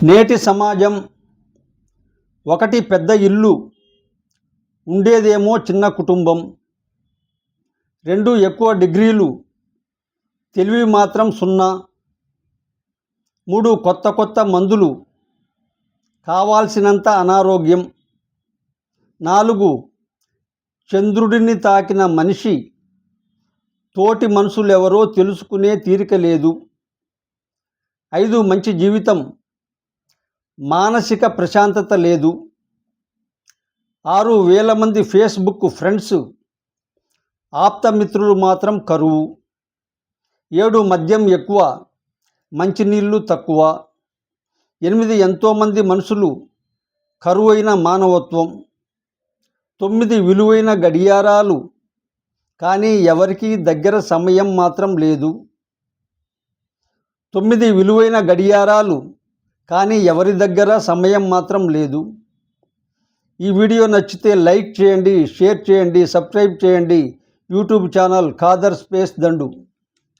నేటి సమాజం ఒకటి పెద్ద ఇల్లు, ఉండేదేమో చిన్న కుటుంబం. 2 ఎక్కువ డిగ్రీలు, తెలివి మాత్రం 0. 3 కొత్త కొత్త మందులు, కావాల్సినంత అనారోగ్యం. 4 చంద్రుడిని తాకిన మనిషి, తోటి మనుషులెవరో తెలుసుకునే తీరిక లేదు. 5 మంచి జీవితం, మానసిక ప్రశాంతత లేదు. 6,000 మంది ఫేస్బుక్ ఫ్రెండ్స్, ఆప్తమిత్రులు మాత్రం కరువు. 7 మద్యం ఎక్కువ, మంచినీళ్ళు తక్కువ. 8 ఎంతోమంది మనుషులు, కరువైన మానవత్వం. 9 విలువైన గడియారాలు, కానీ ఎవరికీ దగ్గర సమయం మాత్రం లేదు. 9 విలువైన గడియారాలు, కానీ ఎవరి దగ్గర సమయం మాత్రం లేదు. ఈ వీడియో నచ్చితే లైక్ చేయండి, షేర్ చేయండి, సబ్స్క్రైబ్ చేయండి. యూట్యూబ్ ఛానల్ ఖాదర్ స్పేస్ దండు.